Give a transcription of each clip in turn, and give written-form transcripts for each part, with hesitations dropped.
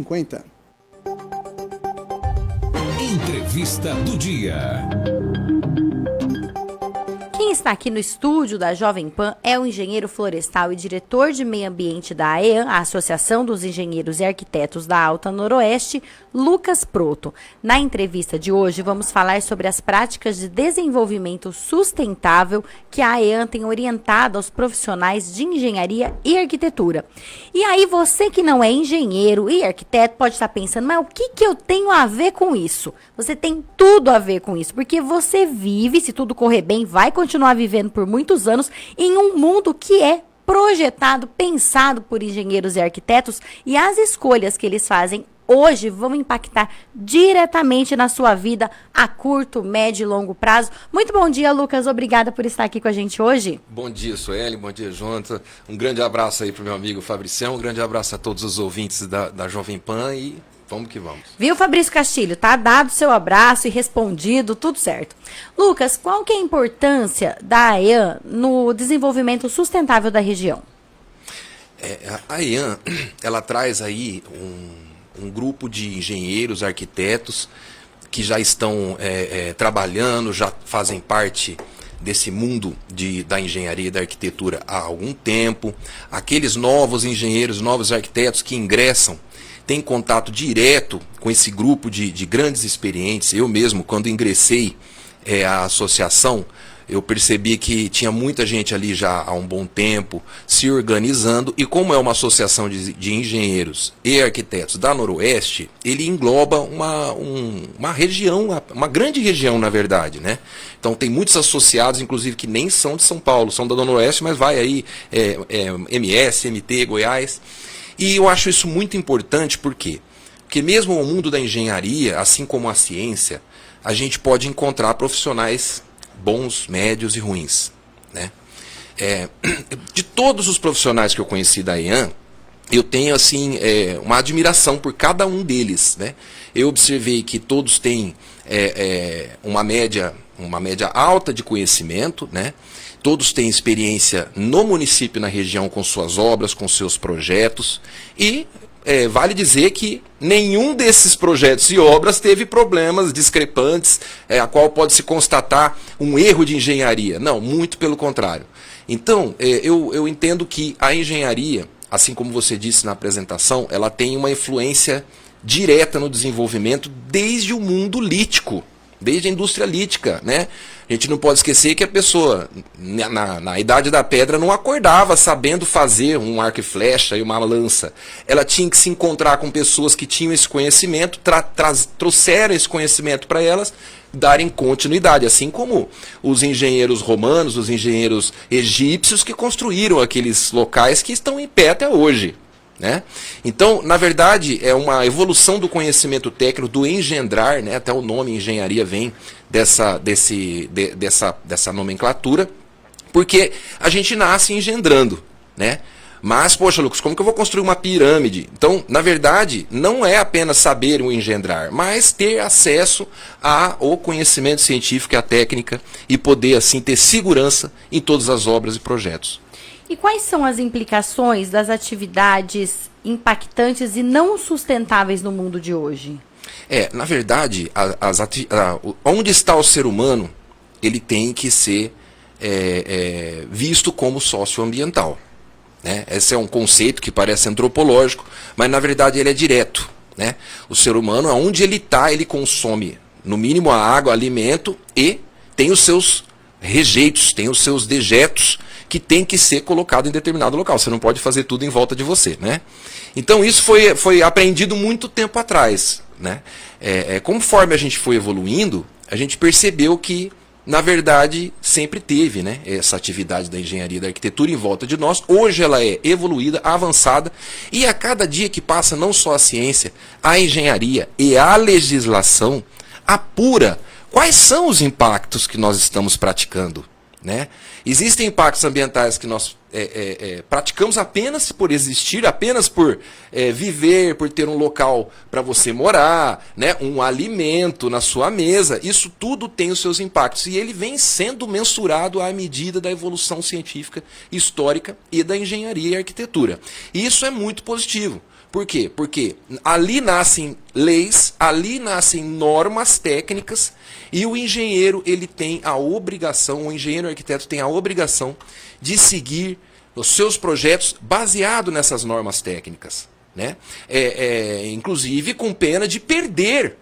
50. Entrevista do dia. Quem está aqui no estúdio da Jovem Pan é o engenheiro florestal e diretor de meio ambiente da AEAN, a Associação dos Engenheiros e Arquitetos da Alta Noroeste, Lucas Proto. Na entrevista de hoje, vamos falar sobre as práticas de desenvolvimento sustentável que a AEAN tem orientado aos profissionais de engenharia e arquitetura. E aí, você que não é engenheiro e arquiteto pode estar pensando, mas o que eu tenho a ver com isso? Você tem tudo a ver com isso, porque você vive, se tudo correr bem, vai continuar vivendo por muitos anos em um mundo que é projetado, pensado por engenheiros e arquitetos, e as escolhas que eles fazem hoje vão impactar diretamente na sua vida a curto, médio e longo prazo. Muito bom dia, Lucas. Obrigada por estar aqui com a gente hoje. Bom dia, Sueli. Bom dia, Jonathan. Um grande abraço aí para o meu amigo Fabricião. Um grande abraço a todos os ouvintes da Jovem Pan e vamos que vamos. Viu, Fabrício Castilho? Tá dado seu abraço e respondido, tudo certo. Lucas, qual que é a importância da AEAN no desenvolvimento sustentável da região? A AEAN, ela traz aí um grupo de engenheiros, arquitetos que já estão trabalhando, já fazem parte desse mundo da engenharia e da arquitetura há algum tempo. Aqueles novos engenheiros, novos arquitetos que ingressam, têm contato direto com esse grupo de grandes experientes. Eu mesmo, quando ingressei à associação, eu percebi que tinha muita gente ali já há um bom tempo se organizando, e como é uma associação de engenheiros e arquitetos da Noroeste, ele engloba uma região, uma grande região, na verdade, né? Então tem muitos associados, inclusive, que nem são de São Paulo, são da Noroeste, mas vai aí MS, MT, Goiás. E eu acho isso muito importante, por quê? Porque mesmo no mundo da engenharia, assim como a ciência, a gente pode encontrar profissionais bons, médios e ruins, né? De todos os profissionais que eu conheci da AEAN, eu tenho assim uma admiração por cada um deles, né? Eu observei que todos têm uma média alta de conhecimento, né? Todos têm experiência no município, na região, com suas obras, com seus projetos, e vale dizer que nenhum desses projetos e obras teve problemas discrepantes, a qual pode-se constatar um erro de engenharia. Não, muito pelo contrário. Então, eu entendo que a engenharia, assim como você disse na apresentação, ela tem uma influência direta no desenvolvimento desde o mundo lítico, desde a indústria lítica, né? A gente não pode esquecer que a pessoa, na Idade da Pedra, não acordava sabendo fazer um arco e flecha e uma lança. Ela tinha que se encontrar com pessoas que tinham esse conhecimento, trouxeram esse conhecimento para elas darem continuidade, assim como os engenheiros romanos, os engenheiros egípcios que construíram aqueles locais que estão em pé até hoje, né? Então, na verdade, é uma evolução do conhecimento técnico, do engendrar, né? Até o nome engenharia vem dessa nomenclatura, porque a gente nasce engendrando, né? Mas, poxa, Lucas, como que eu vou construir uma pirâmide? Então, na verdade, não é apenas saber o engendrar, mas ter acesso ao conhecimento científico e à técnica e poder, assim, ter segurança em todas as obras e projetos. E quais são as implicações das atividades impactantes e não sustentáveis no mundo de hoje? Na verdade, onde está o ser humano, ele tem que ser visto como socioambiental, né? Esse é um conceito que parece antropológico, mas na verdade ele é direto, né? O ser humano, aonde ele está, ele consome no mínimo a água, alimento, e tem os seus rejeitos, tem os seus dejetos que tem que ser colocado em determinado local. Você não pode fazer tudo em volta de você, né? Então isso foi aprendido muito tempo atrás, né? Conforme a gente foi evoluindo, a gente percebeu que, na verdade, sempre teve, né, essa atividade da engenharia e da arquitetura em volta de nós. Hoje ela é evoluída, avançada, e a cada dia que passa, não só a ciência, a engenharia e a legislação apura quais são os impactos que nós estamos praticando, né? Existem impactos ambientais que nós praticamos apenas por existir, apenas por viver, por ter um local para você morar, né? Um alimento na sua mesa. Isso tudo tem os seus impactos, e ele vem sendo mensurado à medida da evolução científica, histórica e da engenharia e arquitetura. E isso é muito positivo, Por quê? Porque ali nascem leis, ali nascem normas técnicas e o engenheiro, ele tem a obrigação, o engenheiro arquiteto tem a obrigação de seguir os seus projetos baseado nessas normas técnicas, né? Inclusive com pena de perder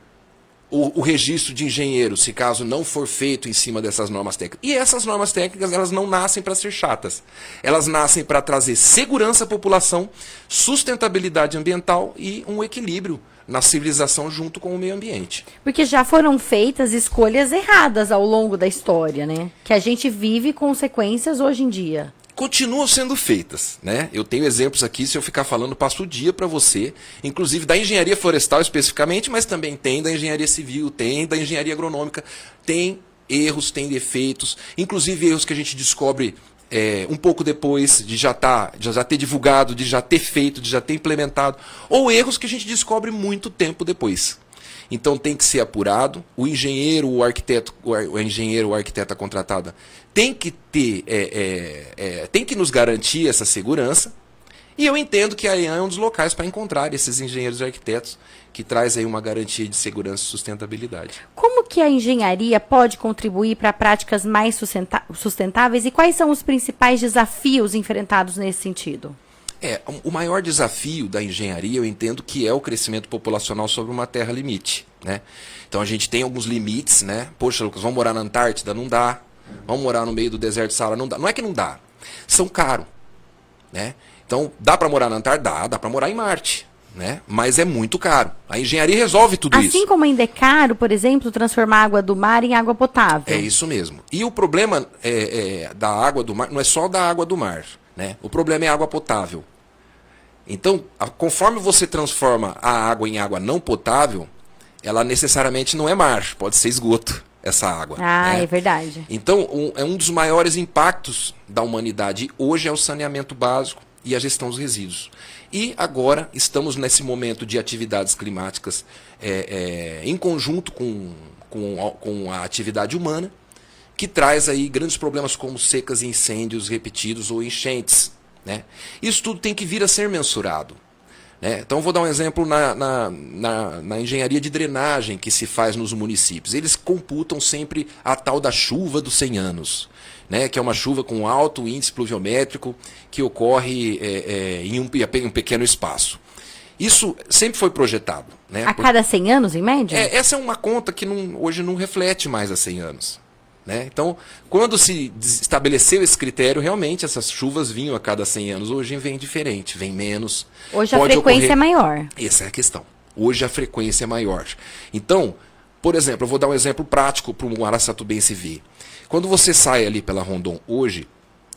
o registro de engenheiro, se caso não for feito em cima dessas normas técnicas. E essas normas técnicas, elas não nascem para ser chatas. Elas nascem para trazer segurança à população, sustentabilidade ambiental e um equilíbrio na civilização junto com o meio ambiente. Porque já foram feitas escolhas erradas ao longo da história, né? Que a gente vive consequências hoje em dia. Continuam sendo feitas, né? Eu tenho exemplos aqui, se eu ficar falando, passo o dia para você, inclusive da engenharia florestal especificamente, mas também tem da engenharia civil, tem da engenharia agronômica, tem erros, tem defeitos, inclusive erros que a gente descobre um pouco depois de já ter divulgado, de já ter feito, de já ter implementado, ou erros que a gente descobre muito tempo depois. Então tem que ser apurado, o engenheiro, o arquiteto, o engenheiro, o arquiteta contratada tem que ter, tem que nos garantir essa segurança. E eu entendo que a EAN é um dos locais para encontrar esses engenheiros e arquitetos que traz aí uma garantia de segurança e sustentabilidade. Como que a engenharia pode contribuir para práticas mais sustentáveis e quais são os principais desafios enfrentados nesse sentido? O maior desafio da engenharia, eu entendo que é o crescimento populacional sobre uma terra limite, né? Então a gente tem alguns limites, né? Poxa, Lucas, vamos morar na Antártida? Não dá. Vamos morar no meio do deserto do Saara? Não dá. Não é que não dá. São caros, né? Então, dá para morar na Antártida? Dá para morar em Marte, né? Mas é muito caro. A engenharia resolve tudo isso. Assim como ainda é caro, por exemplo, transformar a água do mar em água potável. É isso mesmo. E o problema da água do mar não é só da água do mar, né? O problema é a água potável. Então, conforme você transforma a água em água não potável, ela necessariamente não é mar, pode ser esgoto, essa água. Ah, né? é verdade. Então, um dos maiores impactos da humanidade hoje é o saneamento básico e a gestão dos resíduos. E agora estamos nesse momento de atividades climáticas em conjunto com a atividade humana, que traz aí grandes problemas como secas e incêndios repetidos ou enchentes, né? Isso tudo tem que vir a ser mensurado, né? Então, vou dar um exemplo na engenharia de drenagem que se faz nos municípios. Eles computam sempre a tal da chuva dos 100 anos, né? Que é uma chuva com alto índice pluviométrico que ocorre em um pequeno espaço. Isso sempre foi projetado, né? A cada 100 anos, em média? Essa é uma conta que hoje não reflete mais a 100 anos. Né? Então, quando se estabeleceu esse critério, realmente essas chuvas vinham a cada 100 anos. Hoje vem diferente, vem menos. Hoje a frequência é maior. Essa é a questão. Hoje a frequência é maior. Então, por exemplo, eu vou dar um exemplo prático para o araçatubense ver. Quando você sai ali pela Rondon hoje,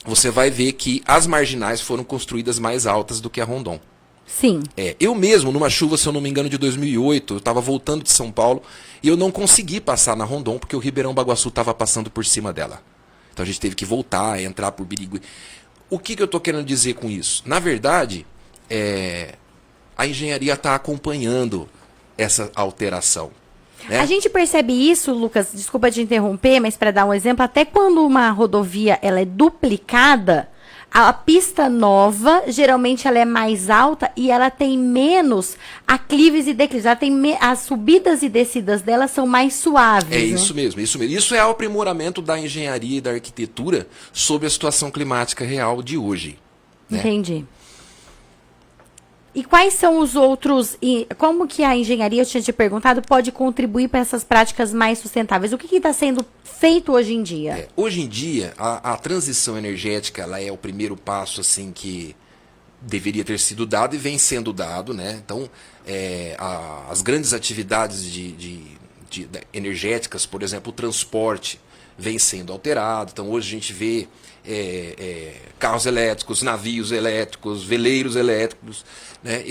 você vai ver que as marginais foram construídas mais altas do que a Rondon. Sim. Eu mesmo, numa chuva, se eu não me engano, de 2008, eu estava voltando de São Paulo e eu não consegui passar na Rondon porque o Ribeirão Baguaçu estava passando por cima dela. Então a gente teve que voltar, entrar por Birigui. O que eu estou querendo dizer com isso? Na verdade, a engenharia está acompanhando essa alteração. Né? A gente percebe isso, Lucas, desculpa te interromper, mas para dar um exemplo, até quando uma rodovia ela é duplicada, a pista nova, geralmente ela é mais alta e ela tem menos aclives e declives. Ela tem as subidas e descidas dela são mais suaves. Isso mesmo, isso mesmo. Isso é o aprimoramento da engenharia e da arquitetura sobre a situação climática real de hoje. Né? Entendi. E quais são os outros... Como que a engenharia, eu tinha te perguntado, pode contribuir para essas práticas mais sustentáveis? O que está sendo feito hoje em dia? Hoje em dia, a transição energética ela é o primeiro passo assim, que deveria ter sido dado e vem sendo dado. Né? Então, as grandes atividades energéticas, por exemplo, o transporte, vem sendo alterado. Então, hoje a gente vê carros elétricos, navios elétricos, veleiros elétricos. Né?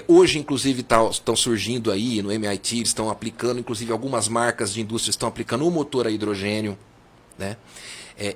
Hoje, inclusive, estão surgindo aí no MIT, eles estão aplicando, inclusive algumas marcas de indústria estão aplicando o motor a hidrogênio. Né?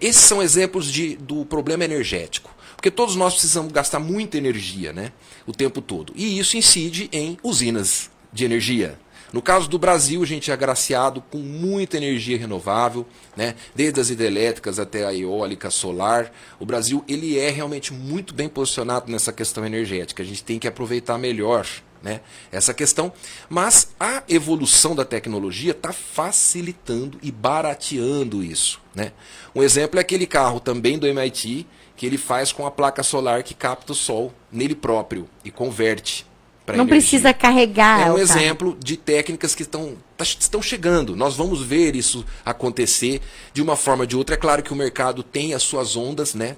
Esses são exemplos do problema energético, porque todos nós precisamos gastar muita energia, né? O tempo todo. E isso incide em usinas de energia. No caso do Brasil, a gente é agraciado com muita energia renovável, né? Desde as hidrelétricas até a eólica, solar. O Brasil ele é realmente muito bem posicionado nessa questão energética. A gente tem que aproveitar melhor, né, essa questão. Mas a evolução da tecnologia está facilitando e barateando isso, né? Um exemplo é aquele carro também do MIT, que ele faz com a placa solar que capta o sol nele próprio e converte. Não precisa carregar. É um exemplo de técnicas que estão chegando. Nós vamos ver isso acontecer de uma forma ou de outra. É claro que o mercado tem as suas ondas, né?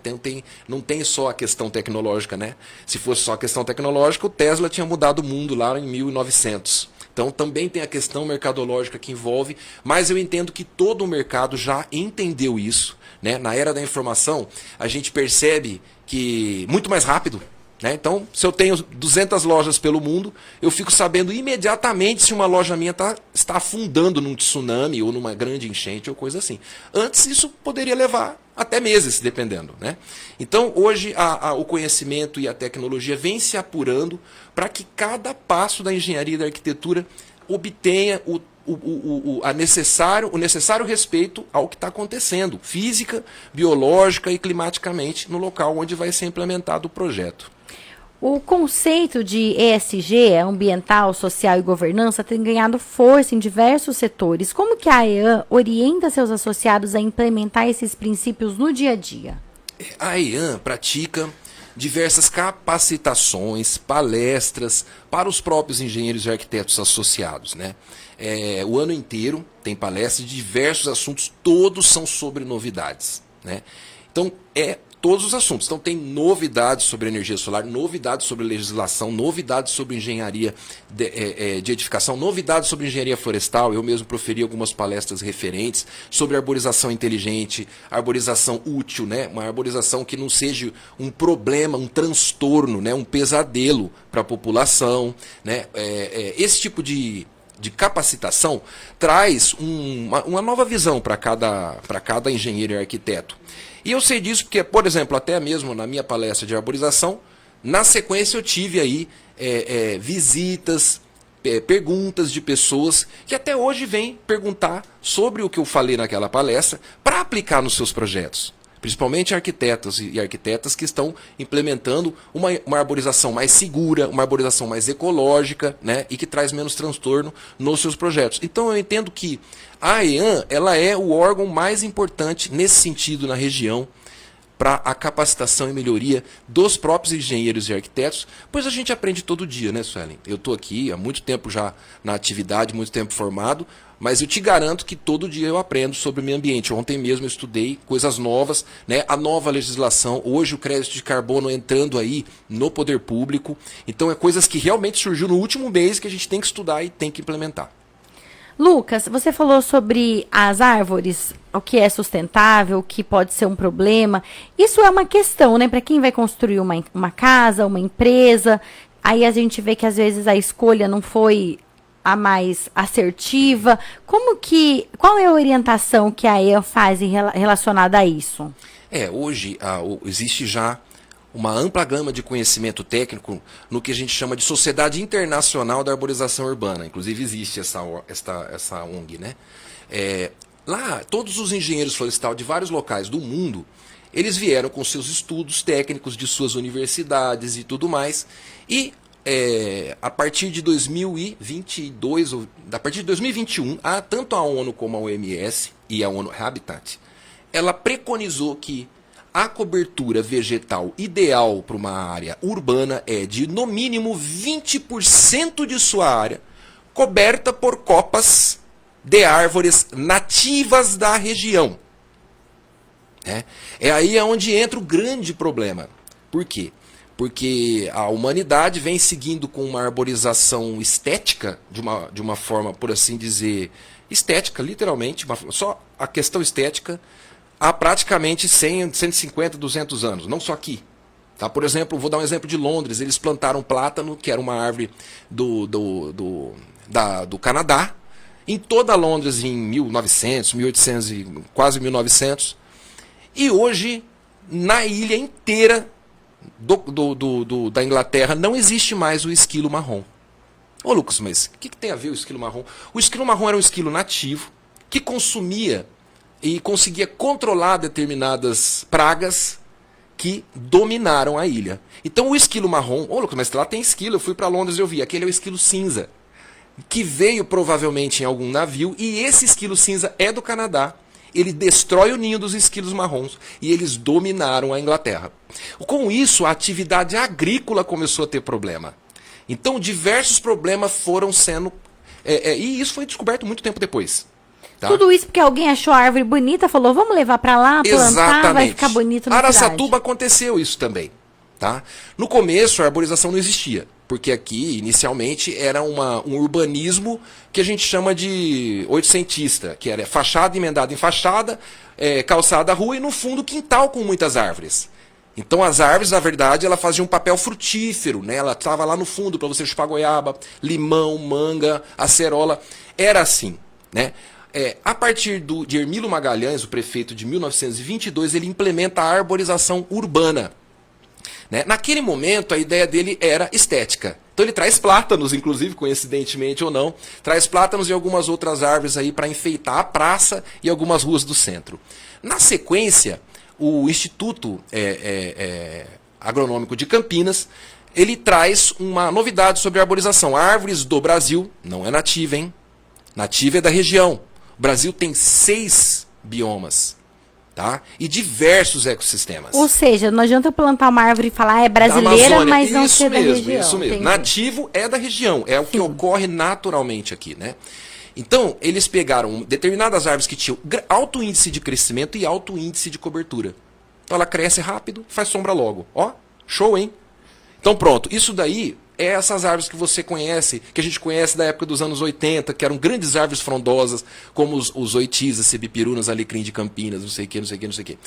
Não tem só a questão tecnológica, né? Se fosse só a questão tecnológica, o Tesla tinha mudado o mundo lá em 1900. Então também tem a questão mercadológica que envolve, mas eu entendo que todo o mercado já entendeu isso, né? Na era da informação, a gente percebe que muito mais rápido. Né? Então, se eu tenho 200 lojas pelo mundo, eu fico sabendo imediatamente se uma loja minha está afundando num tsunami ou numa grande enchente ou coisa assim. Antes, isso poderia levar até meses, dependendo. Né? Então, hoje, o conhecimento e a tecnologia vem se apurando para que cada passo da engenharia e da arquitetura obtenha o necessário respeito ao que está acontecendo, física, biológica e climaticamente, no local onde vai ser implementado o projeto. O conceito de ESG, ambiental, social e governança, tem ganhado força em diversos setores. Como que a AEAN orienta seus associados a implementar esses princípios no dia a dia? A AEAN pratica diversas capacitações, palestras para os próprios engenheiros e arquitetos associados, né? O ano inteiro tem palestras de diversos assuntos, todos são sobre novidades, né? Então, todos os assuntos. Então tem novidades sobre energia solar, novidades sobre legislação, novidades sobre engenharia de edificação, novidades sobre engenharia florestal. Eu mesmo proferi algumas palestras referentes sobre arborização inteligente, arborização útil, né? Uma arborização que não seja um problema, um transtorno, né? Um pesadelo para a população, né? Esse tipo de capacitação traz uma nova visão para cada engenheiro e arquiteto. E eu sei disso porque, por exemplo, até mesmo na minha palestra de arborização, na sequência eu tive aí visitas, perguntas de pessoas que até hoje vêm perguntar sobre o que eu falei naquela palestra para aplicar nos seus projetos. Principalmente arquitetos e arquitetas que estão implementando uma arborização mais segura, uma arborização mais ecológica, né, e que traz menos transtorno nos seus projetos. Então eu entendo que a AEAN ela é o órgão mais importante nesse sentido na região para a capacitação e melhoria dos próprios engenheiros e arquitetos, pois a gente aprende todo dia, né, Suelen? Eu estou aqui há muito tempo já na atividade, muito tempo formado, mas eu te garanto que todo dia eu aprendo sobre o meio ambiente. Ontem mesmo eu estudei coisas novas, né? A nova legislação, hoje o crédito de carbono entrando aí no poder público. Então é coisas que realmente surgiu no último mês que a gente tem que estudar e tem que implementar. Lucas, você falou sobre as árvores, o que é sustentável, o que pode ser um problema. Isso é uma questão, né? Para quem vai construir uma casa, uma empresa, aí a gente vê que às vezes a escolha não foi a mais assertiva. Qual é a orientação que a AEAN faz relacionada a isso? Hoje existe já uma ampla gama de conhecimento técnico no que a gente chama de Sociedade Internacional da Arborização Urbana. Inclusive existe essa ONG, né? Lá, todos os engenheiros florestais de vários locais do mundo, eles vieram com seus estudos técnicos de suas universidades e tudo mais, e a partir de 2022, a partir de 2021, tanto a ONU como a OMS e a ONU Habitat, ela preconizou que a cobertura vegetal ideal para uma área urbana é de, no mínimo, 20% de sua área coberta por copas de árvores nativas da região. É aí onde entra o grande problema. Por quê? Porque a humanidade vem seguindo com uma arborização estética, de uma forma, por assim dizer, estética, literalmente, só a questão estética, há praticamente 100, 150, 200 anos, não só aqui. Tá? Por exemplo, vou dar um exemplo de Londres, eles plantaram plátano, que era uma árvore do Canadá, em toda Londres em 1900, 1800 e quase 1900, e hoje, na ilha inteira da Inglaterra, não existe mais o esquilo marrom. Ô Lucas, mas o que tem a ver o esquilo marrom? O esquilo marrom era um esquilo nativo que consumia e conseguia controlar determinadas pragas que dominaram a ilha. Então o esquilo marrom, ô Lucas, mas lá tem esquilo, eu fui para Londres e eu vi, aquele é o esquilo cinza, que veio provavelmente em algum navio, e esse esquilo cinza é do Canadá. Ele destrói o ninho dos esquilos marrons e eles dominaram a Inglaterra. Com isso, a atividade agrícola começou a ter problema. Então, diversos problemas foram sendo... e isso foi descoberto muito tempo depois. Tá? Tudo isso porque alguém achou a árvore bonita, falou, vamos levar para lá, plantar, Exatamente. vai ficar bonito na Araçatuba cidade. aconteceu isso também. Tá? No começo, a arborização não existia. Porque aqui, inicialmente, era um urbanismo que a gente chama de oitocentista, que era fachada emendada em fachada, calçada rua e, no fundo, quintal com muitas árvores. Então, as árvores, na verdade, ela fazia um papel frutífero, né? Ela estava lá no fundo para você chupar goiaba, limão, manga, acerola. Era assim, né? A partir de Hermílio Magalhães, o prefeito de 1922, ele implementa a arborização urbana. Né? Naquele momento, a ideia dele era estética. Então ele traz plátanos, inclusive, coincidentemente ou não, traz plátanos e algumas outras árvores aí para enfeitar a praça e algumas ruas do centro. Na sequência, o Instituto Agronômico de Campinas, ele traz uma novidade sobre a arborização. Árvores do Brasil, não é nativa, hein? Nativa é da região. O Brasil tem 6 biomas. Tá? E diversos ecossistemas. Ou seja, não adianta eu plantar uma árvore e falar é brasileira, mas não ser da região. Isso mesmo. Entendi. Nativo é da região, é o que ocorre naturalmente aqui, né? Então, eles pegaram determinadas árvores que tinham alto índice de crescimento e alto índice de cobertura. Então ela cresce rápido, faz sombra logo. Ó, show, hein? Então pronto, isso daí é essas árvores que você conhece, que a gente conhece da época dos anos 80, que eram grandes árvores frondosas, como os oitis, as cebipirunas, alecrim de Campinas, não sei o que, não sei o que, não sei o que.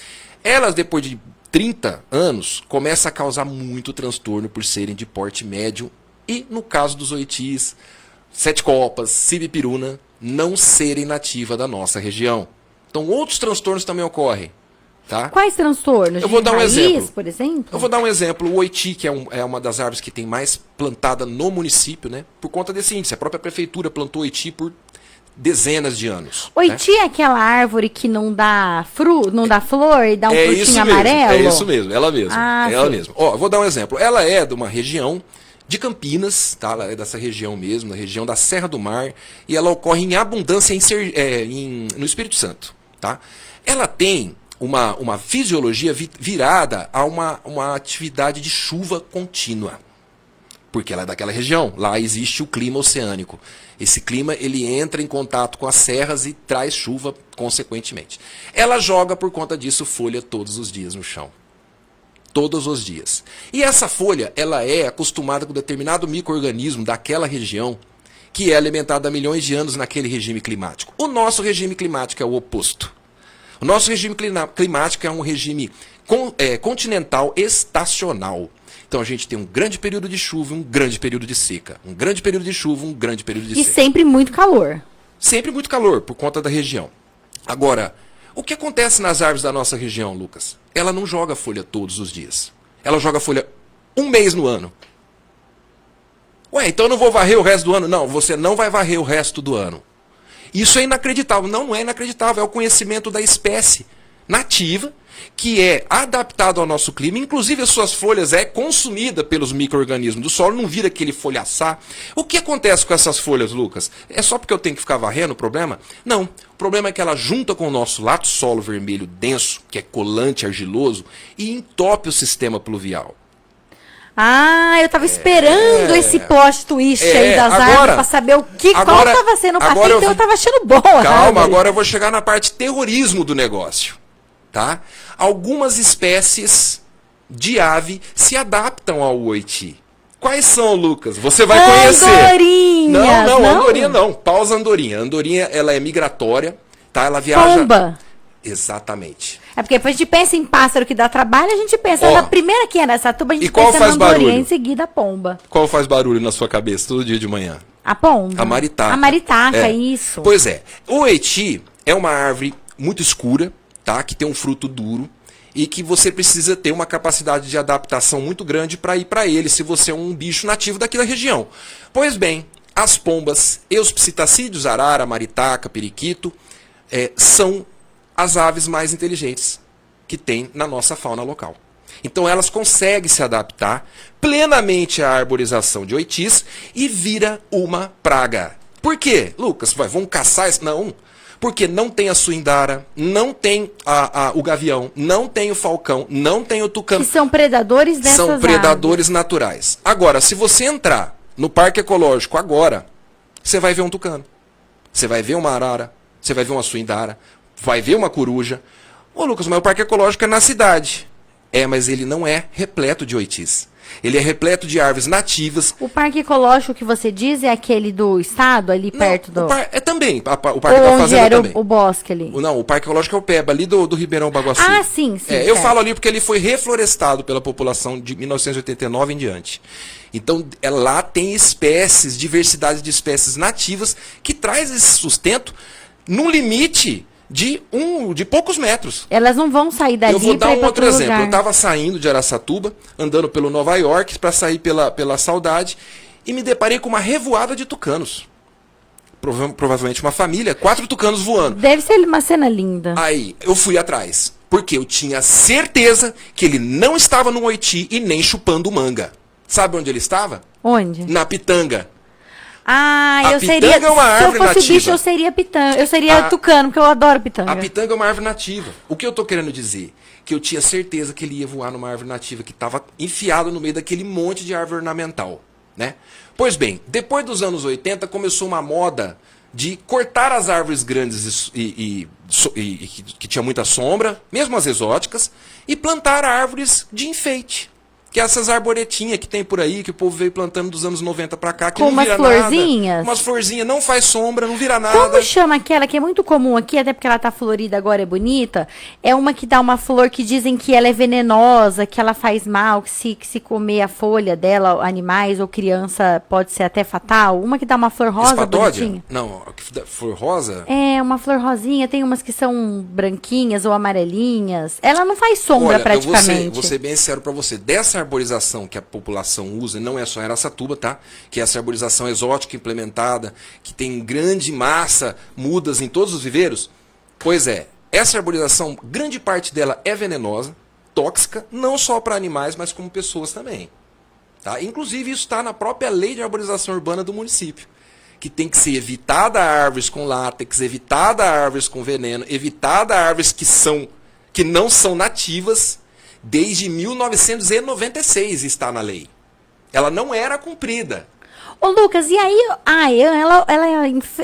Elas, depois de 30 anos, começam a causar muito transtorno por serem de porte médio e, no caso dos oitis, sete copas, cibipiruna, não serem nativa da nossa região. Então outros transtornos também ocorrem. Tá? Quais transtornos? Eu vou dar um exemplo. Por exemplo? Eu vou dar um exemplo. O oiti, que é uma das árvores que tem mais plantada no município, né? Por conta desse índice. A própria prefeitura plantou oiti por dezenas de anos. Oiti é aquela árvore que não dá flor e dá um frutinho amarelo? É isso mesmo, ela mesma. Ela sim. mesma. Ó, eu vou dar um exemplo. Ela é de uma região de Campinas, tá? Ela é dessa região mesmo, da região da Serra do Mar, e ela ocorre em abundância no Espírito Santo, tá? Ela tem uma fisiologia virada a uma atividade de chuva contínua. Porque ela é daquela região. Lá existe o clima oceânico. Esse clima ele entra em contato com as serras e traz chuva consequentemente. Ela joga, por conta disso, folha todos os dias no chão. Todos os dias. E essa folha ela é acostumada com determinado micro-organismo daquela região que é alimentada há milhões de anos naquele regime climático. O nosso regime climático é o oposto. O nosso regime climático é um regime continental estacional. Então a gente tem um grande período de chuva e um grande período de seca. Um grande período de chuva e um grande período de seca. E sempre muito calor. Sempre muito calor, por conta da região. Agora, o que acontece nas árvores da nossa região, Lucas? Ela não joga folha todos os dias. Ela joga folha um mês no ano. Ué, então eu não vou varrer o resto do ano? Não, você não vai varrer o resto do ano. Isso é inacreditável. Não é inacreditável, é o conhecimento da espécie nativa, que é adaptado ao nosso clima, inclusive as suas folhas é consumida pelos micro-organismos do solo, não vira aquele folhaçar. O que acontece com essas folhas, Lucas? É só porque eu tenho que ficar varrendo o problema? Não. O problema é que ela junta com o nosso lato solo vermelho denso, que é colante, argiloso, e entope o sistema pluvial. Ah, eu tava esperando esse plot twist aí das árvores pra saber qual tava sendo o papel, então eu tava achando bom. Calma, agora eu vou chegar na parte terrorismo do negócio. Tá? Algumas espécies de ave se adaptam ao oiti. Quais são, Lucas? Você vai conhecer. Andorinha! Não, andorinha não. Pausa andorinha. Andorinha, ela é migratória, tá? Ela viaja... Pomba. Exatamente. É porque depois a gente pensa em pássaro que dá trabalho, a gente pensa na primeira que é nessa tuba, a gente qual pensa faz na andorinha, barulho? em seguida a pomba. Qual faz barulho na sua cabeça todo dia de manhã? A pomba. A maritaca. A maritaca, isso. Pois é. O oiti é uma árvore muito escura, tá? Que tem um fruto duro e que você precisa ter uma capacidade de adaptação muito grande para ir para ele, se você é um bicho nativo daqui da região. Pois bem, as pombas e os psitacídeos, arara, maritaca, periquito, são as aves mais inteligentes que tem na nossa fauna local. Então elas conseguem se adaptar plenamente à arborização de oitis e vira uma praga. Por quê? Lucas, vão caçar isso? Não. Porque não tem a suindara, não tem o gavião, não tem o falcão, não tem o tucano. Que são predadores dessas São predadores aves. naturais. Agora, se você entrar no parque ecológico agora, você vai ver um tucano. Você vai ver uma arara, você vai ver uma suindara, vai ver uma coruja. Ô Lucas, mas o parque ecológico é na cidade. Mas ele não é repleto de oitis. Ele é repleto de árvores nativas. O parque ecológico que você diz é aquele do estado, ali perto do... Também, o parque da Onde fazenda era também. o bosque ali? Não, o parque ecológico é o PEBA, ali do Ribeirão Baguaçu. Ah, sim. Eu certo. falo ali porque ele foi reflorestado pela população de 1989 em diante. Então, lá tem espécies, diversidade de espécies nativas, que traz esse sustento num limite de poucos metros. Elas não vão sair dali. Eu vou dar um outro exemplo. Lugar. Eu estava saindo de Araçatuba, andando pelo Nova York, para sair pela Saudade, e me deparei com uma revoada de tucanos. Provavelmente uma família, 4 tucanos voando. Deve ser uma cena linda. Aí, eu fui atrás, porque eu tinha certeza que ele não estava no oiti e nem chupando manga. Sabe onde ele estava? Onde? Na pitanga. Ah, eu pitanga seria... é uma árvore se eu fosse nativa. bicho, eu seria pitanga. Eu seria tucano, porque eu adoro pitanga. A pitanga é uma árvore nativa. O que eu estou querendo dizer? Que eu tinha certeza que ele ia voar numa árvore nativa que estava enfiado no meio daquele monte de árvore ornamental, né? Pois bem, depois dos anos 80 começou uma moda de cortar as árvores grandes e que tinha muita sombra, mesmo as exóticas, e plantar árvores de enfeite. Que é essas arboretinhas que tem por aí, que o povo veio plantando dos anos 90 pra cá, que Com não vira umas florzinhas? nada. Umas florzinhas, não faz sombra, não vira nada. Como chama aquela que é muito comum aqui, até porque ela tá florida agora, é bonita? É uma que dá uma flor que dizem que ela é venenosa, que ela faz mal, que se comer a folha dela, animais ou criança, pode ser até fatal. Uma que dá uma flor rosa Espadódia? bonitinha. Não, flor rosa? É, uma flor rosinha, tem umas que são branquinhas ou amarelinhas. Ela não faz sombra praticamente. Eu vou ser bem sincero pra você. Dessa arborização que a população usa, não é só em Araçatuba, tá? Que é essa arborização exótica implementada, que tem grande massa, mudas em todos os viveiros. Pois é, essa arborização, grande parte dela é venenosa, tóxica, não só para animais, mas como pessoas também. Tá? Inclusive, isso está na própria lei de arborização urbana do município. Que tem que ser evitada árvores com látex, evitada árvores com veneno, evitada árvores que não são nativas. Desde 1996 está na lei. Ela não era cumprida. Ô Lucas, e aí a AEAN,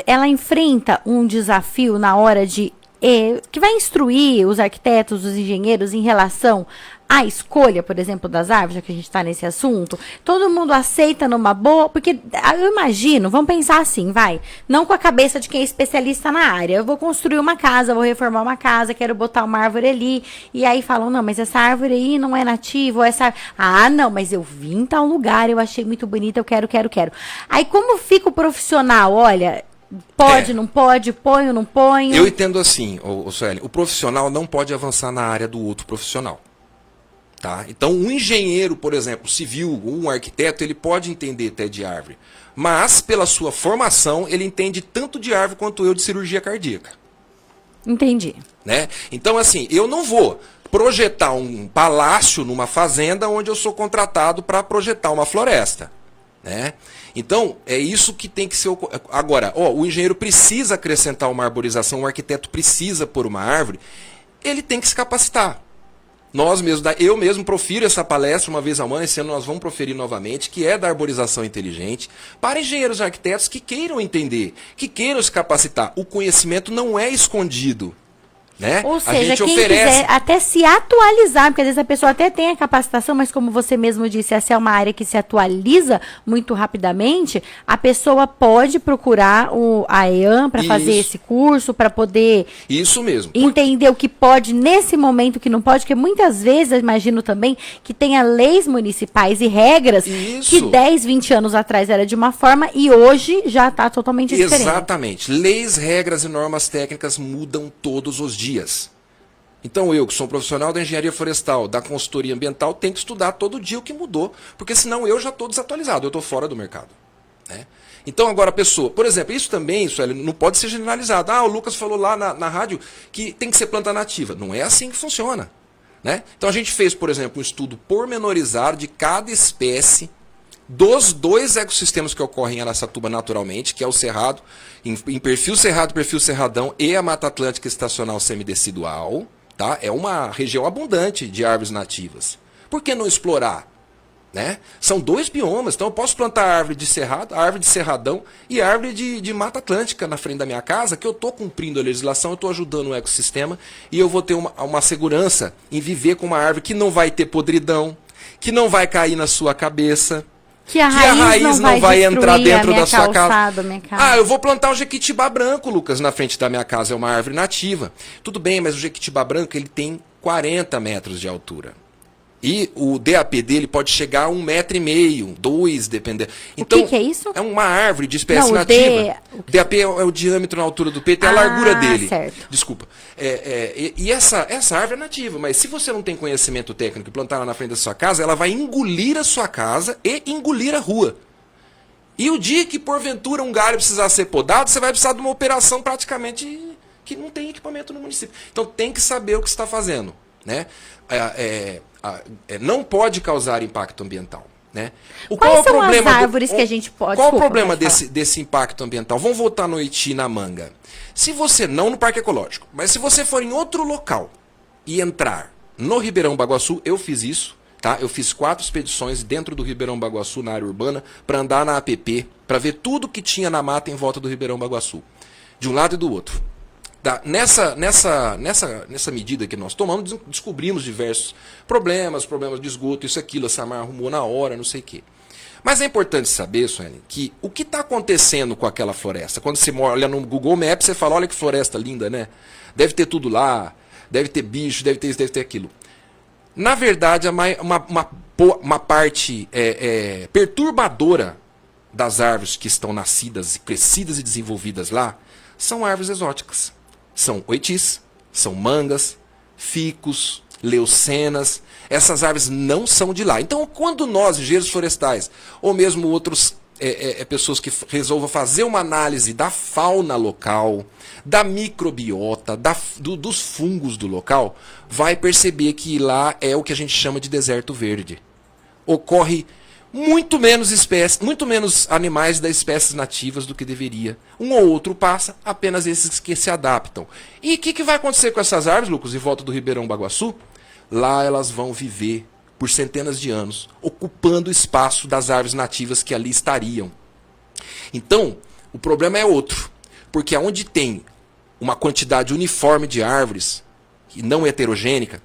ela enfrenta um desafio na hora de... que vai instruir os arquitetos, os engenheiros em relação à escolha, por exemplo, das árvores, já que a gente está nesse assunto. Todo mundo aceita numa boa, porque eu imagino, vamos pensar assim, não com a cabeça de quem é especialista na área. Eu vou construir uma casa, vou reformar uma casa, quero botar uma árvore ali, e aí falam, não, mas essa árvore aí não é nativa, ou essa... Ah, não, mas eu vi em tal lugar, eu achei muito bonita, eu quero. Aí como fica o profissional? Olha... Pode, não pode, ponho, não ponho. Eu entendo assim, Sueli, o profissional não pode avançar na área do outro profissional. Tá? Então, um engenheiro, por exemplo, civil, ou um arquiteto, ele pode entender até de árvore. Mas, pela sua formação, ele entende tanto de árvore quanto eu de cirurgia cardíaca. Entendi. Né? Então, assim, eu não vou projetar um palácio numa fazenda onde eu sou contratado para projetar uma floresta. Né? Então, é isso que tem que ser... Agora, o engenheiro precisa acrescentar uma arborização, o arquiteto precisa pôr uma árvore, ele tem que se capacitar. Eu mesmo profiro essa palestra uma vez ao ano, esse ano nós vamos proferir novamente, que é da arborização inteligente, para engenheiros e arquitetos que queiram entender, que queiram se capacitar. O conhecimento não é escondido. Né? Ou seja, a gente quem oferece... quiser até se atualizar, porque às vezes a pessoa até tem a capacitação, mas como você mesmo disse, essa é uma área que se atualiza muito rapidamente, a pessoa pode procurar a AEAN para fazer esse curso, para poder isso mesmo. Entender o que pode nesse momento, o que não pode, porque muitas vezes, eu imagino também, que tenha leis municipais e regras que 10, 20 anos atrás era de uma forma e hoje já está totalmente diferente. Exatamente. Leis, regras e normas técnicas mudam todos os dias. Então eu, que sou um profissional da engenharia florestal, da consultoria ambiental, tenho que estudar todo dia o que mudou, porque senão eu já estou desatualizado, eu estou fora do mercado. Né? Então agora a pessoa, por exemplo, isso também, Sueli, não pode ser generalizado. O Lucas falou lá na rádio que tem que ser planta nativa. Não é assim que funciona. Né? Então a gente fez, por exemplo, um estudo pormenorizado de cada espécie dos 2 ecossistemas que ocorrem em Araçatuba naturalmente, que é o Cerrado, em perfil Cerrado, perfil Cerradão e a Mata Atlântica Estacional Semidecidual. Tá? É uma região abundante de árvores nativas. Por que não explorar? Né? São 2 biomas, então eu posso plantar árvore de cerrado, árvore de cerradão e árvore de Mata Atlântica na frente da minha casa, que eu estou cumprindo a legislação, eu estou ajudando o ecossistema e eu vou ter uma segurança em viver com uma árvore que não vai ter podridão, que não vai cair na sua cabeça, que a raiz não vai entrar dentro da sua casa. Eu vou plantar um jequitibá branco, Lucas, na frente da minha casa, é uma árvore nativa. Tudo bem, mas o jequitibá branco ele tem 40 metros de altura. E o DAP dele pode chegar a 1,5 m, 2, dependendo. Então, o que é isso? É uma árvore de espécie nativa. O DAP é o diâmetro na altura do peito, é a largura dele. Certo. Desculpa. E essa árvore é nativa, mas se você não tem conhecimento técnico e plantar ela na frente da sua casa, ela vai engolir a sua casa e engolir a rua. E o dia que, porventura, um galho precisar ser podado, você vai precisar de uma operação praticamente que não tem equipamento no município. Então tem que saber o que está fazendo. Né? Não pode causar impacto ambiental. Né? Quais são as árvores que a gente pode... Qual o problema desse impacto ambiental? Vamos voltar no Oiti, na Manga. Se você, não no Parque Ecológico, mas se você for em outro local e entrar no Ribeirão Baguaçu, eu fiz isso, tá? Eu fiz 4 expedições dentro do Ribeirão Baguaçu, na área urbana, para andar na APP, para ver tudo que tinha na mata em volta do Ribeirão Baguaçu, de um lado e do outro. Nessa medida que nós tomamos, descobrimos diversos problemas de esgoto, isso, aquilo, a Samar arrumou na hora, não sei o quê. Mas é importante saber, Sueli, que o que está acontecendo com aquela floresta? Quando você olha no Google Maps, você fala, olha que floresta linda, né? Deve ter tudo lá, deve ter bicho, deve ter isso, deve ter aquilo. Na verdade, uma parte perturbadora das árvores que estão nascidas, crescidas e desenvolvidas lá, são árvores exóticas. São oitis, são mangas, ficus, leucenas. Essas árvores não são de lá. Então, quando nós, engenheiros florestais, ou mesmo outros pessoas que resolvam fazer uma análise da fauna local, da microbiota, dos fungos do local, vai perceber que lá é o que a gente chama de deserto verde. Ocorre muito menos espécies, muito menos animais das espécies nativas do que deveria. Um ou outro passa, apenas esses que se adaptam. E o que vai acontecer com essas árvores, Lucas, em volta do Ribeirão Baguaçu? Lá elas vão viver por centenas de anos, ocupando o espaço das árvores nativas que ali estariam. Então, o problema é outro, porque onde tem uma quantidade uniforme de árvores, e não heterogênica,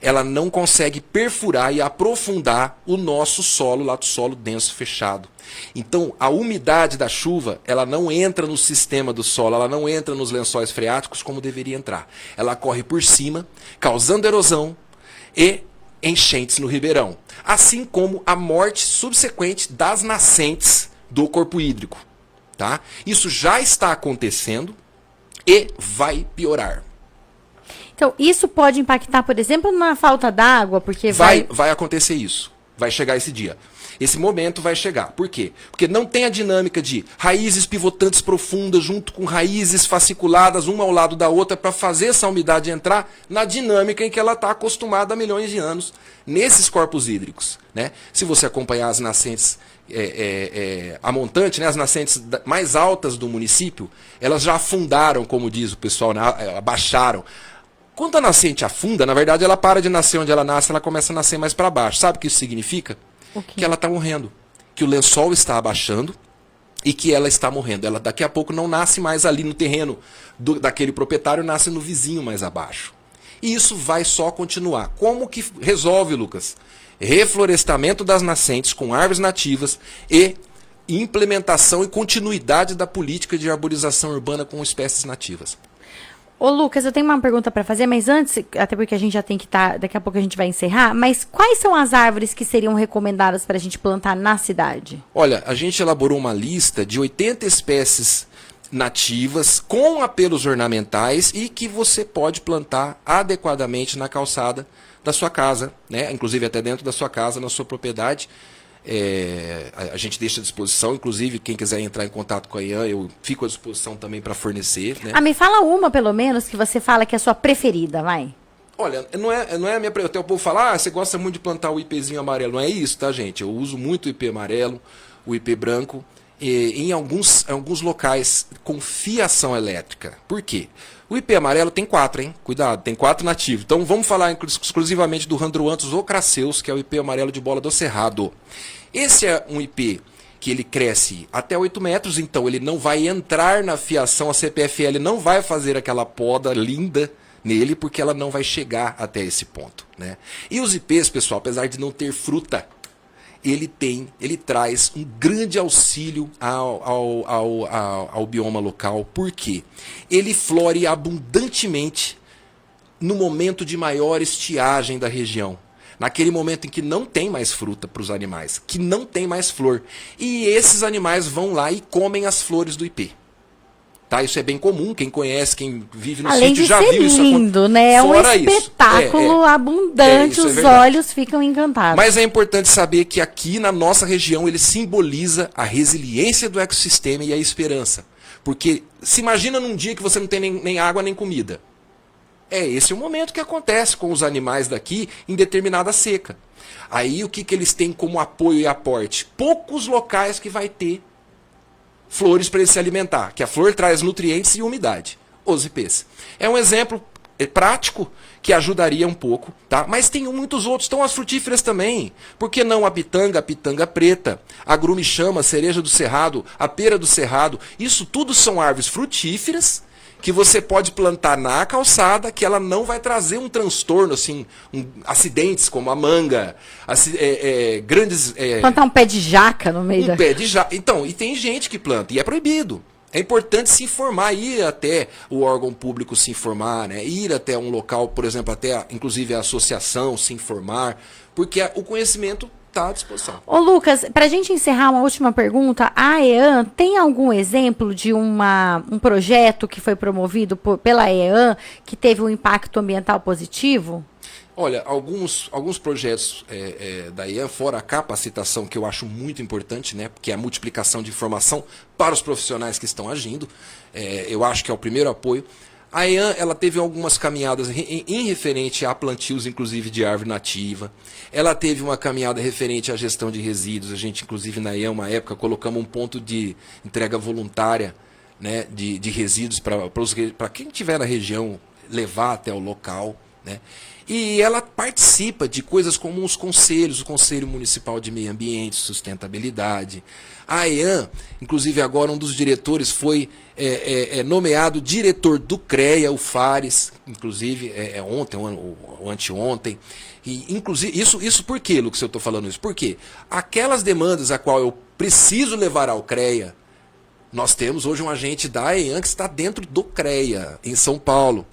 ela não consegue perfurar e aprofundar o nosso solo, lá do solo denso fechado. Então, a umidade da chuva, ela não entra no sistema do solo, ela não entra nos lençóis freáticos como deveria entrar. Ela corre por cima, causando erosão e enchentes no ribeirão. Assim como a morte subsequente das nascentes do corpo hídrico. Tá? Isso já está acontecendo e vai piorar. Então, isso pode impactar, por exemplo, na falta d'água, porque vai acontecer isso. Vai chegar esse dia. Esse momento vai chegar. Por quê? Porque não tem a dinâmica de raízes pivotantes profundas junto com raízes fasciculadas uma ao lado da outra para fazer essa umidade entrar na dinâmica em que ela está acostumada há milhões de anos nesses corpos hídricos. Né? Se você acompanhar as nascentes a montante, né, as nascentes mais altas do município, elas já afundaram, como diz o pessoal, né, abaixaram. Quando a nascente afunda, na verdade ela para de nascer onde ela nasce, ela começa a nascer mais para baixo. Sabe o que isso significa? Que ela está morrendo. Que o lençol está abaixando e que ela está morrendo. Ela daqui a pouco não nasce mais ali no terreno daquele proprietário, nasce no vizinho mais abaixo. E isso vai só continuar. Como que resolve, Lucas? Reflorestamento das nascentes com árvores nativas e implementação e continuidade da política de arborização urbana com espécies nativas. Ô Lucas, eu tenho uma pergunta para fazer, mas antes, até porque a gente já tem que estar, daqui a pouco a gente vai encerrar, mas quais são as árvores que seriam recomendadas para a gente plantar na cidade? Olha, a gente elaborou uma lista de 80 espécies nativas com apelos ornamentais e que você pode plantar adequadamente na calçada da sua casa, né? Inclusive até dentro da sua casa, na sua propriedade, A gente deixa à disposição, inclusive quem quiser entrar em contato com a IAN, eu fico à disposição também para fornecer, né? Me fala uma, pelo menos, que você fala que é a sua preferida, vai. Olha, não é a minha... Até o povo fala, você gosta muito de plantar o IPzinho amarelo. Não é isso, tá, gente? Eu uso muito o IP amarelo, o IP branco, em alguns locais com fiação elétrica. Por quê? O IP amarelo tem 4, hein? Cuidado, tem 4 nativos. Então vamos falar exclusivamente do Randroanthus ocraceus, que é o IP amarelo de bola do cerrado. Esse é um IP que ele cresce até 8 metros, então ele não vai entrar na fiação, a CPFL não vai fazer aquela poda linda nele, porque ela não vai chegar até esse ponto, né? E os IPs, pessoal, apesar de não ter fruta, ele traz um grande auxílio ao bioma local. Por quê? Ele flore abundantemente no momento de maior estiagem da região. Naquele momento em que não tem mais fruta para os animais, que não tem mais flor. E esses animais vão lá e comem as flores do IP. Tá? Isso é bem comum, quem conhece, quem vive no sítio já viu isso. Além de ser lindo, né? É um espetáculo abundante, isso os olhos ficam encantados. Mas é importante saber que aqui na nossa região ele simboliza a resiliência do ecossistema e a esperança. Porque se imagina num dia que você não tem nem água nem comida. Esse é o momento que acontece com os animais daqui em determinada seca. Aí o que eles têm como apoio e aporte? Poucos locais que vai ter flores para ele se alimentar, que a flor traz nutrientes e umidade, os IPs. É um exemplo prático que ajudaria um pouco, tá? Mas tem muitos outros, estão as frutíferas também. Por que não a pitanga preta, a grume-chama, a cereja do cerrado, a pera do cerrado? Isso tudo são árvores frutíferas que você pode plantar na calçada, que ela não vai trazer um transtorno, assim, acidentes como a manga, grandes... plantar um pé de jaca no meio pé de jaca. Então, e tem gente que planta, e é proibido. É importante se informar, ir até o órgão público se informar, né? Ir até um local, por exemplo, inclusive a associação se informar, porque o conhecimento está à disposição. Ô Lucas, para a gente encerrar, uma última pergunta. A AEAN tem algum exemplo de um projeto que foi promovido pela AEAN que teve um impacto ambiental positivo? Olha, alguns projetos da AEAN, fora a capacitação, que eu acho muito importante, né, porque é a multiplicação de informação para os profissionais que estão agindo, eu acho que é o primeiro apoio. A AEAN, ela teve algumas caminhadas em referente a plantios, inclusive, de árvore nativa. Ela teve uma caminhada referente à gestão de resíduos. A gente, inclusive, na AEAN, uma época, colocamos um ponto de entrega voluntária, né, de resíduos para quem estiver na região levar até o local, né? E ela participa de coisas como os conselhos, o Conselho Municipal de Meio Ambiente, Sustentabilidade. A AEAN, inclusive agora um dos diretores foi nomeado diretor do CREA, o Fares, inclusive ontem ou anteontem. E, inclusive, isso por quê, Lucas, eu estou falando isso? Porque aquelas demandas a qual eu preciso levar ao CREA, nós temos hoje um agente da AEAN que está dentro do CREA, em São Paulo.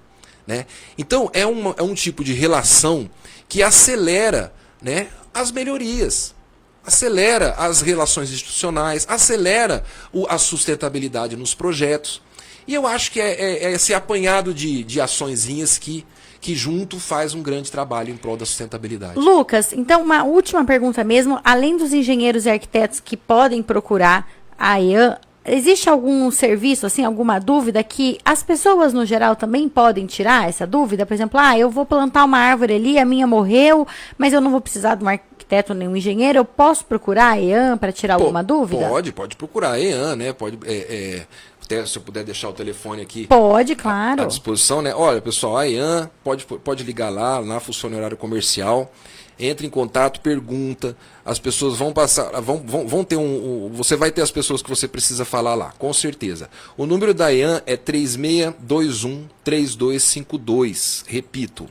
Né? Então, é um tipo de relação que acelera, né, as melhorias, acelera as relações institucionais, acelera a sustentabilidade nos projetos. E eu acho que é esse apanhado de açõezinhas que junto faz um grande trabalho em prol da sustentabilidade. Lucas, então uma última pergunta mesmo. Além dos engenheiros e arquitetos que podem procurar a AEAN, existe algum serviço, assim, alguma dúvida que as pessoas no geral também podem tirar essa dúvida? Por exemplo, eu vou plantar uma árvore ali, a minha morreu, mas eu não vou precisar de um arquiteto nem um engenheiro, eu posso procurar a AEAN para tirar alguma dúvida? Pode procurar a AEAN, né? Se eu puder deixar o telefone aqui. Pode, claro. À disposição, né? Olha, pessoal, a AEAN pode ligar lá funciona horário comercial. Entre em contato, pergunta, as pessoas vão passar, vão ter você vai ter as pessoas que você precisa falar lá, com certeza. O número da AEAN é 3621-3252, repito,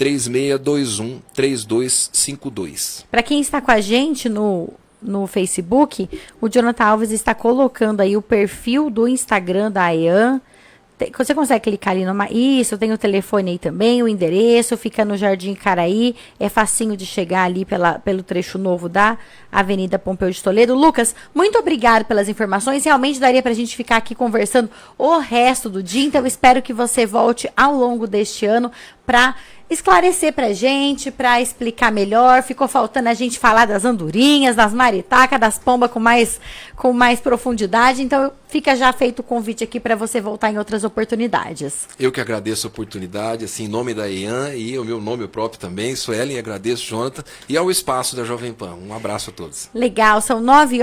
3621-3252. Para quem está com a gente no Facebook, o Jonathan Alves está colocando aí o perfil do Instagram da AEAN. Você consegue clicar ali isso, tem o telefone aí também, o endereço, fica no Jardim Caraí, é facinho de chegar ali pelo trecho novo da Avenida Pompeu de Toledo. Lucas, muito obrigado pelas informações, realmente daria pra gente ficar aqui conversando o resto do dia, então eu espero que você volte ao longo deste ano para esclarecer pra gente, pra explicar melhor. Ficou faltando a gente falar das andorinhas, das maritacas, das pombas com mais profundidade. Então fica já feito o convite aqui para você voltar em outras oportunidades. Eu que agradeço a oportunidade, assim, em nome da EAN e o meu nome próprio também, Suelen, agradeço, Jonathan, e ao espaço da Jovem Pan. Um abraço a todos. Legal, são 9 horas.